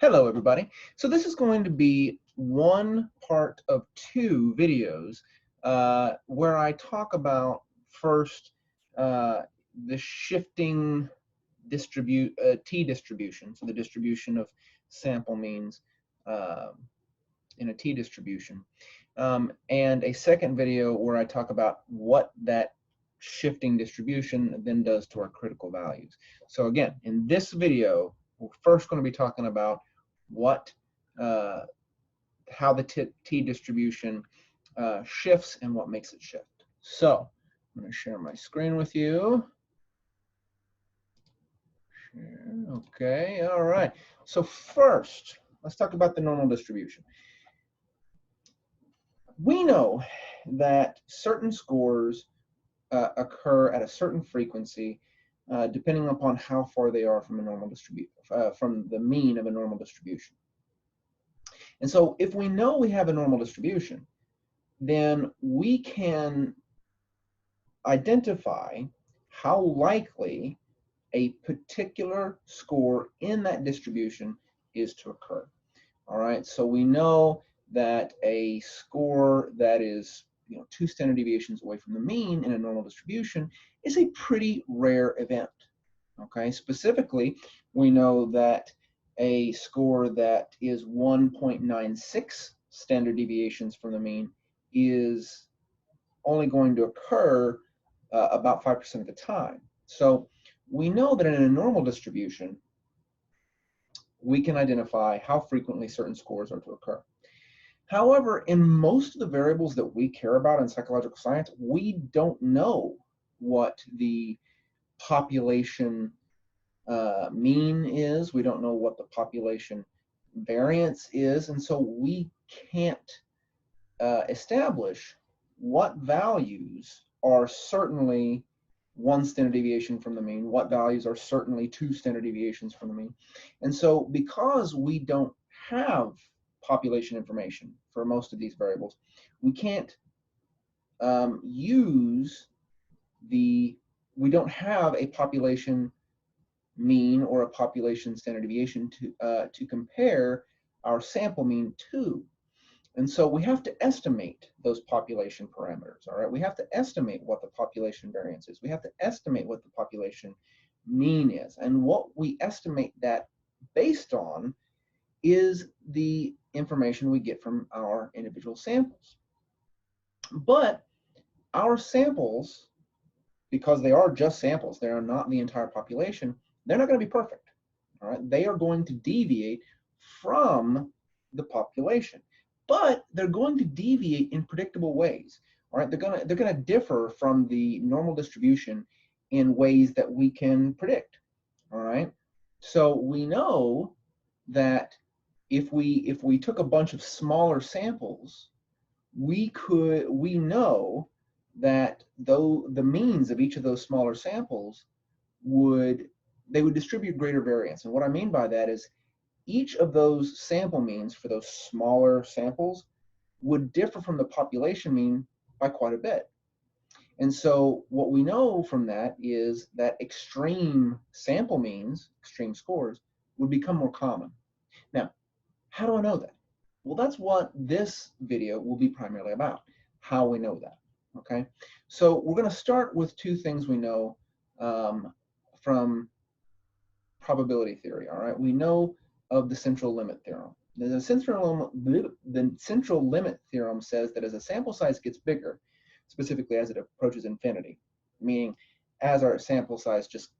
Hello, everybody. So this is going to be one part of two videos where I talk about first the shifting t distribution, so the distribution of sample means in a t distribution, and a second video where I talk about what that shifting distribution then does to our critical values. So again, in this video, we're first going to be talking about what uh, how the t distribution shifts and what makes it shift. So I'm going to share my screen with you. Okay, all right. So first, let's talk about the normal distribution. We know that certain scores occur at a certain frequency depending upon how far they are from a normal distribution, from the mean of a normal distribution. And so if we know we have a normal distribution, then we can identify how likely a particular score in that distribution is to occur. All right, so we know that a score that is 2 standard deviations away from the mean in a normal distribution is a pretty rare event. Okay, specifically, we know that a score that is 1.96 standard deviations from the mean is only going to occur about 5% of the time. So we know that in a normal distribution, we can identify how frequently certain scores are to occur. However, in most of the variables that we care about in psychological science, we don't know what the population mean is. We don't know what the population variance is, and so we can't establish what values are certainly 1 standard deviation from the mean, what values are certainly 2 standard deviations from the mean. And so because we don't have population information for most of these variables, we can't we don't have a population mean or a population standard deviation to compare our sample mean to. And so we have to estimate those population parameters, all right? We have to estimate what the population variance is. We have to estimate what the population mean is. And what we estimate that based on is the information we get from our individual samples. But our samples, because they are just samples, they are not the entire population, they're not going to be perfect, all right? They are going to deviate from the population, but they're going to deviate in predictable ways. All right, they're gonna differ from the normal distribution in ways that we can predict. All right, so we know that if we took a bunch of smaller samples, we know that though the means of each of those smaller samples would distribute greater variance. And what I mean by that is each of those sample means for those smaller samples would differ from the population mean by quite a bit. And so what we know from that is that extreme sample means, extreme scores, would become more common. Now, how do I know that? Well, that's what this video will be primarily about, how we know that, okay? So we're going to start with two things we know from probability theory, all right? We know of the central limit theorem. The central limit theorem says that as a sample size gets bigger, specifically as it approaches infinity, meaning as our sample size just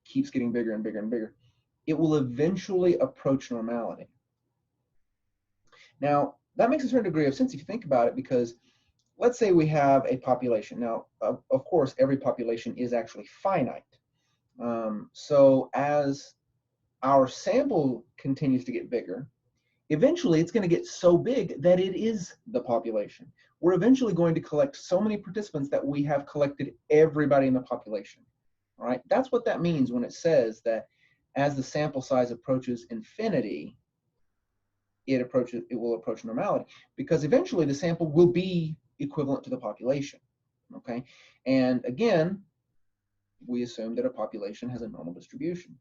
keeps getting bigger and bigger and bigger, it will eventually approach normality. Now, that makes a certain degree of sense if you think about it, because let's say we have a population. Now, of course, every population is actually finite. So as our sample continues to get bigger, eventually it's going to get so big that it is the population. We're eventually going to collect so many participants that we have collected everybody in the population. All right, that's what that means when it says that as the sample size approaches infinity, it will approach normality, because eventually the sample will be equivalent to the population. Okay, and again, we assume that a population has a normal distribution.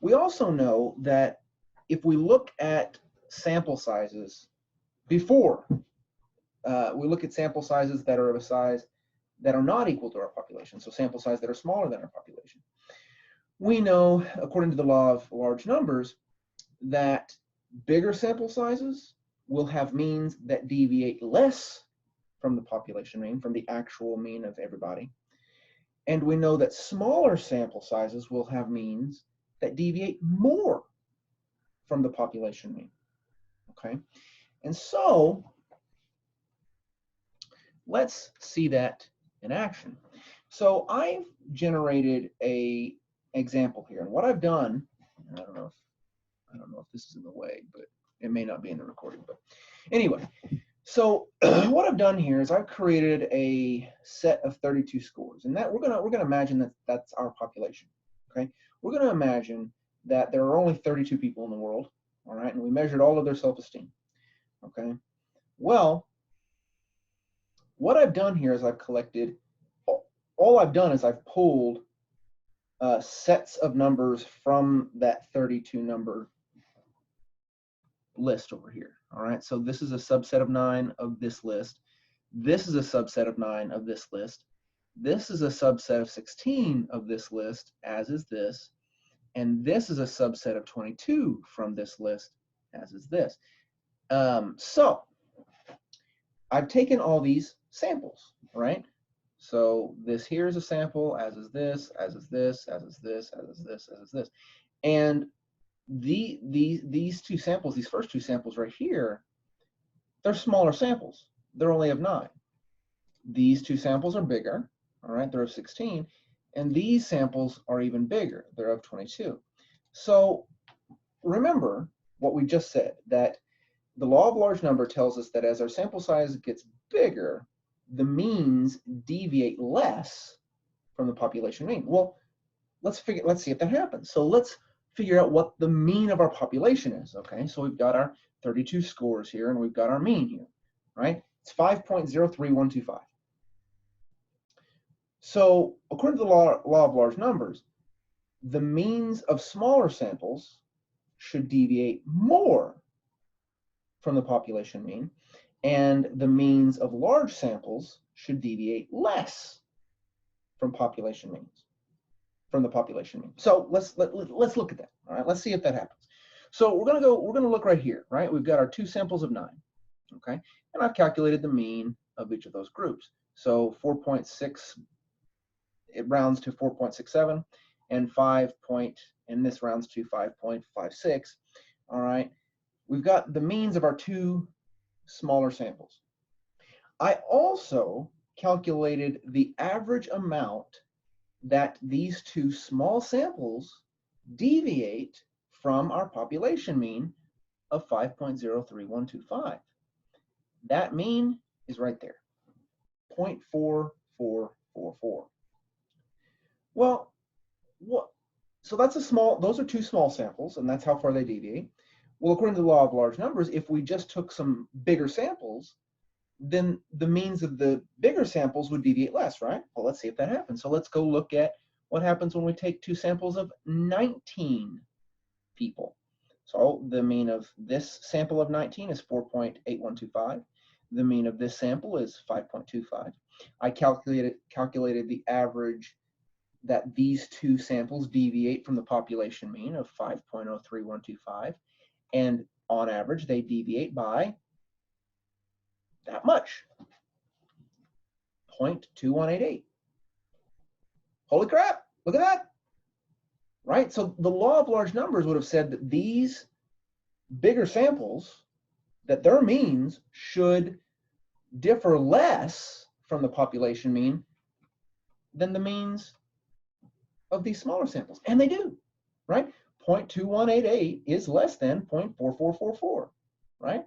We also know that if we look at sample sizes before, we look at sample sizes that are of a size that are not equal to our population, so sample size that are smaller than our population. We know, according to the law of large numbers, that bigger sample sizes will have means that deviate less from the population mean, from the actual mean of everybody. And we know that smaller sample sizes will have means that deviate more from the population mean. Okay, and so let's see that in action. So I've generated a example here, and what I've done, I don't know if this is in the way, but it may not be in the recording, but anyway, so what I've done here is I've created a set of 32 scores, and that we're gonna imagine that that's our population. Okay, we're gonna imagine that there are only 32 people in the world, all right, and we measured all of their self-esteem. Okay, well, what I've done here is I've collected, all I've done is I've pulled sets of numbers from that 32 number list over here. All right, so this is a subset of 9 of this list. This is a subset of 9 of this list. This is a subset of 16 of this list, as is this. And this is a subset of 22 from this list, as is this. So I've taken all these samples, right? So this here is a sample, as is this, as is this, as is this, as is this, as is this. And these two samples, these first two samples right here, they're smaller samples. They're only of 9. These two samples are bigger, all right, they're of 16, and these samples are even bigger, they're of 22. So remember what we just said, that the law of large number tells us that as our sample size gets bigger, the means deviate less from the population mean. Well, let's see if that happens. So let's figure out what the mean of our population is. Okay, so we've got our 32 scores here, and we've got our mean here, right? It's 5.03125. So according to the law of large numbers, the means of smaller samples should deviate more from the population mean, and the means of large samples should deviate less from population means, from the population mean. So let's look at that. All right, let's see if that happens. So we're gonna look right here, right? We've got our 2 samples of 9, okay, and I've calculated the mean of each of those groups. So 4.6, it rounds to 4.67, and and this rounds to 5.56. All right, we've got the means of our 2 smaller samples. I also calculated the average amount that these 2 small samples deviate from our population mean of 5.03125. That mean is right there, 0.4444. Well, so that's those are 2 small samples, and that's how far they deviate. Well, according to the law of large numbers, if we just took some bigger samples, then the means of the bigger samples would deviate less, right? Well, let's see if that happens. So let's go look at what happens when we take 2 samples of 19 people. So the mean of this sample of 19 is 4.8125. The mean of this sample is 5.25. I calculated the average that these 2 samples deviate from the population mean of 5.03125, and on average they deviate by that much, 0.2188. Holy crap, look at that, right? So the law of large numbers would have said that these bigger samples, that their means should differ less from the population mean than the means of these smaller samples, and they do, right? 0.2188 is less than 0.4444, right?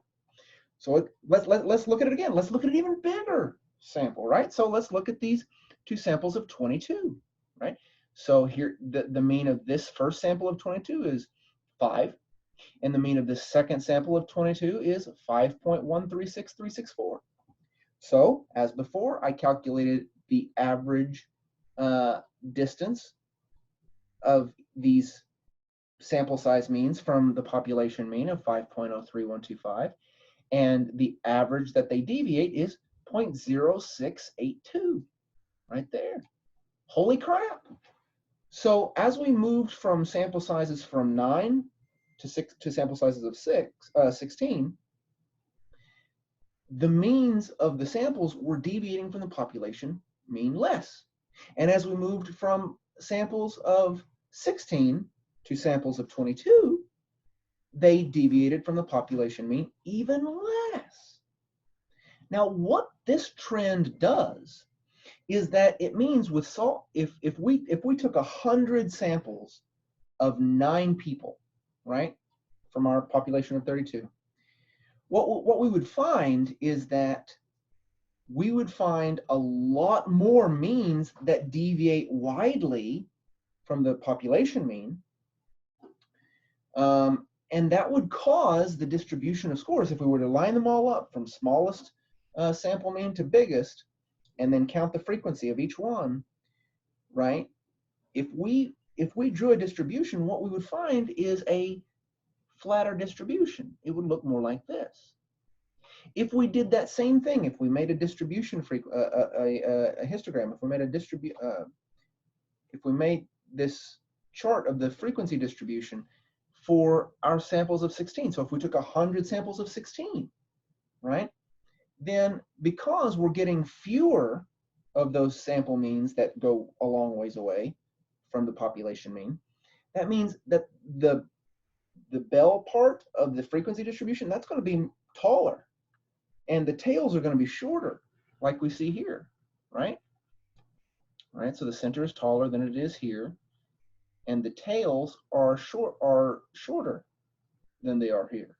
So let's look at it again. Let's look at an even bigger sample, right? So let's look at these 2 samples of 22, right? So here, the mean of this first sample of 22 is 5, and the mean of this second sample of 22 is 5.136364. So as before, I calculated the average distance of these sample size means from the population mean of 5.03125, and the average that they deviate is 0.0682, right there. Holy crap. So as we moved from sample sizes from 9 to sample sizes of 16, the means of the samples were deviating from the population mean less. And as we moved from samples of 16 to samples of 22, they deviated from the population mean even less. Now, what this trend does is that it means with salt, if we took 100 samples of 9 people, right, from our population of 32, what we would find is that we would find a lot more means that deviate widely from the population mean, and that would cause the distribution of scores, if we were to line them all up from smallest sample mean to biggest, and then count the frequency of each one, right? If we drew a distribution, what we would find is a flatter distribution. It would look more like this. If we did that same thing, if we made a distribution a histogram, if we made this chart of the frequency distribution for our samples of 16, so if we took 100 samples of 16, right, then because we're getting fewer of those sample means that go a long ways away from the population mean, that means that the bell part of the frequency distribution, that's going to be taller, and the tails are going to be shorter, like we see here, right? Right, so the center is taller than it is here, and the tails are shorter than they are here.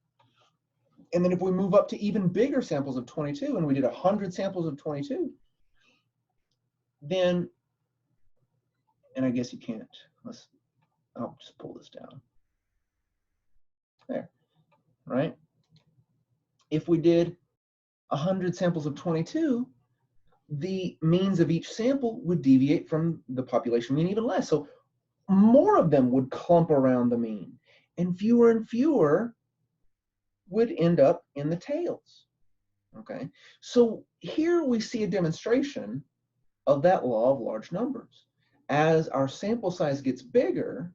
And then if we move up to even bigger samples of 22, and we did 100 samples of 22, then, and I guess you can't, I'll just pull this down. There, right? If we did 100 samples of 22, the means of each sample would deviate from the population mean even less. So more of them would clump around the mean, and fewer would end up in the tails. Okay, so here we see a demonstration of that law of large numbers. As our sample size gets bigger,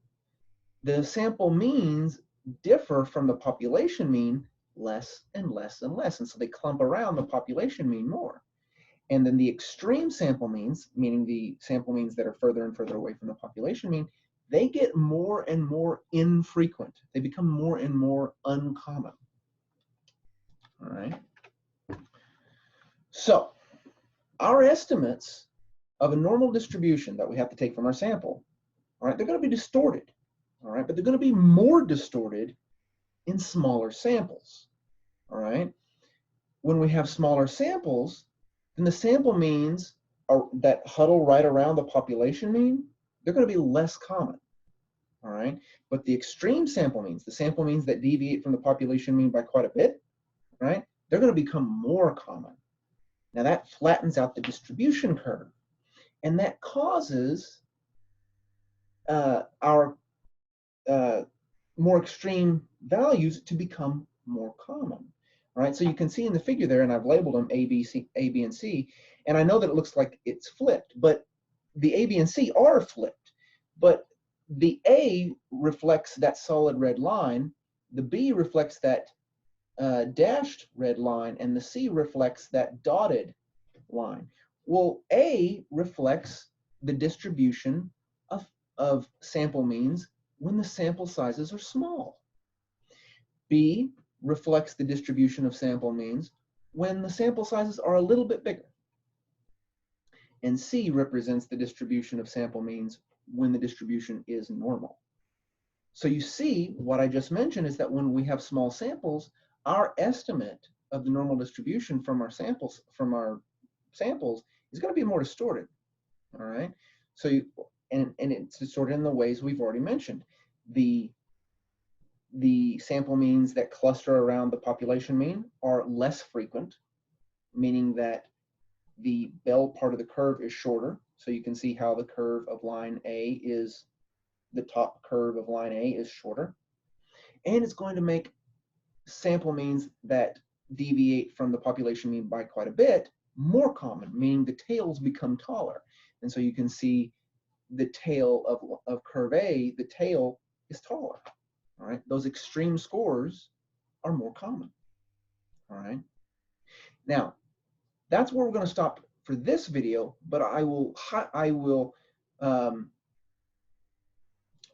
the sample means differ from the population mean less and less and less, and so they clump around the population mean more. And then the extreme sample means, meaning the sample means that are further and further away from the population mean, they get more and more infrequent. They become more and more uncommon. All right. So our estimates of a normal distribution that we have to take from our sample, all right, they're going to be distorted, all right, but they're going to be more distorted in smaller samples, all right. When we have smaller samples, then the sample means that huddle right around the population mean, they're going to be less common, all right. But the extreme sample means, the sample means that deviate from the population mean by quite a bit, right, they're going to become more common. Now that flattens out the distribution curve, and that causes our more extreme values to become more common. All right, so you can see in the figure there, and I've labeled them A, B, and C, and I know that it looks like it's flipped, but the A, B, and C are flipped. But the A reflects that solid red line, the B reflects that dashed red line, and the C reflects that dotted line. Well, A reflects the distribution of sample means when the sample sizes are small. B reflects the distribution of sample means when the sample sizes are a little bit bigger. And C represents the distribution of sample means when the distribution is normal. So you see, what I just mentioned is that when we have small samples, our estimate of the normal distribution from our samples is going to be more distorted. All right. So and it's distorted in the ways we've already mentioned. The sample means that cluster around the population mean are less frequent, meaning that the bell part of the curve is shorter. So you can see how the curve of line A is the top curve of line A is shorter. And it's going to make sample means that deviate from the population mean by quite a bit more common, meaning the tails become taller. And so you can see the tail of curve A, the tail is taller. All right, those extreme scores are more common. All right, now that's where we're going to stop for this video, but I will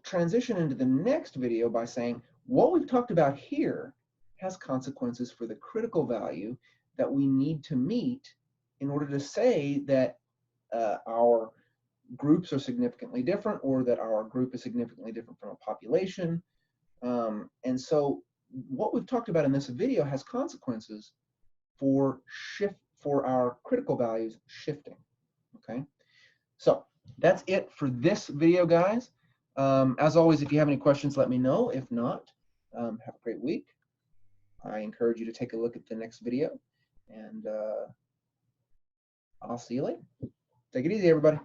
transition into the next video by saying what we've talked about here has consequences for the critical value that we need to meet in order to say that our groups are significantly different, or that our group is significantly different from a population. And so what we've talked about in this video has consequences for our critical values shifting. Okay, so that's it for this video, guys. As always, if you have any questions, let me know. If not, have a great week. I encourage you to take a look at the next video, and I'll see you later. Take it easy, everybody.